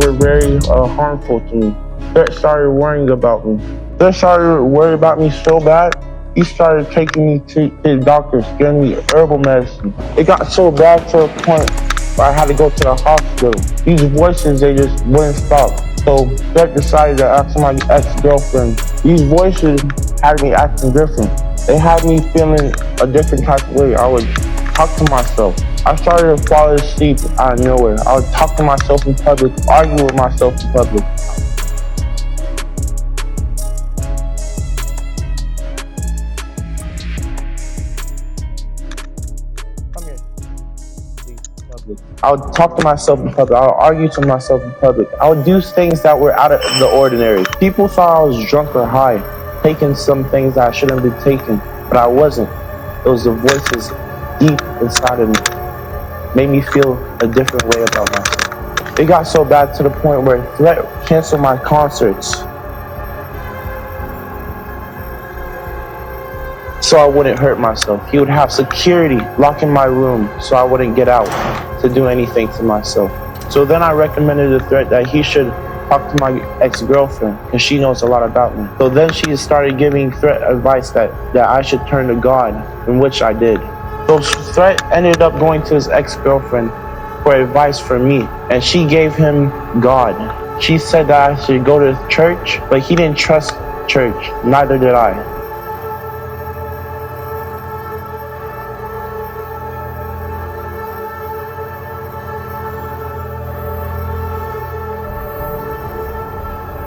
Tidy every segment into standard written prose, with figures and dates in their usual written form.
were very harmful to me. Threat started worrying about me. Threat started worrying about me so bad, he started taking me to his doctors, giving me herbal medicine. It got so bad to a point where I had to go to the hospital. These voices, they just wouldn't stop. So Threat decided to ask my ex-girlfriend. These voices had me acting different. They had me feeling a different type of way. I would talk to myself. I started to fall asleep out of nowhere. I would talk to myself in public, argue with myself in public. Come here. I would talk to myself in public. I would argue to myself in public. I would do things that were out of the ordinary. People thought I was drunk or high, taking some things that I shouldn't have been taking, but I wasn't. It was the voices deep inside of me. Made me feel a different way about myself. It got so bad to the point where Threat canceled my concerts so I wouldn't hurt myself. He would have security lock in my room so I wouldn't get out to do anything to myself. So then I recommended to Threat that he should talk to my ex-girlfriend because she knows a lot about me. So then she started giving Threat advice that I should turn to God, in which I did. So Threat ended up going to his ex-girlfriend for advice from me, and she gave him God. She said that I should go to church, but he didn't trust church. Neither did I.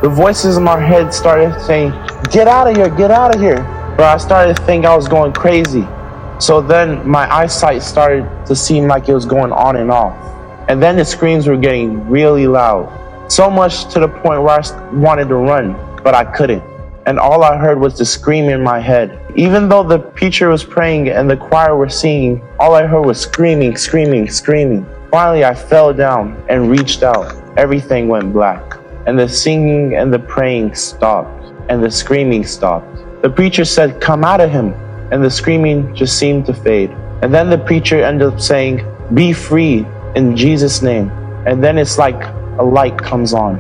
The voices in my head started saying, "Get out of here, get out of here." But I started to think I was going crazy. So then my eyesight started to seem like it was going on and off. And then the screams were getting really loud. So much to the point where I wanted to run, but I couldn't. And all I heard was the scream in my head. Even though the preacher was praying and the choir were singing, all I heard was screaming, screaming, screaming. Finally, I fell down and reached out. Everything went black. And the singing and the praying stopped. And the screaming stopped. The preacher said, "Come out of him." And the screaming just seemed to fade. And then the preacher ended up saying, "Be free in Jesus' name." And then it's like a light comes on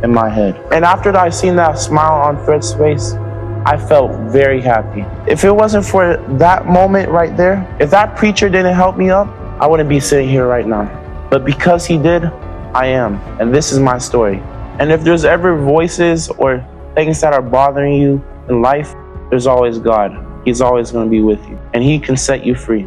in my head. And after I seen that smile on Threat's face, I felt very happy. If it wasn't for that moment right there, if that preacher didn't help me up, I wouldn't be sitting here right now. But because he did, I am. And this is my story. And if there's ever voices or things that are bothering you in life, there's always God. He's always going to be with you, and he can set you free.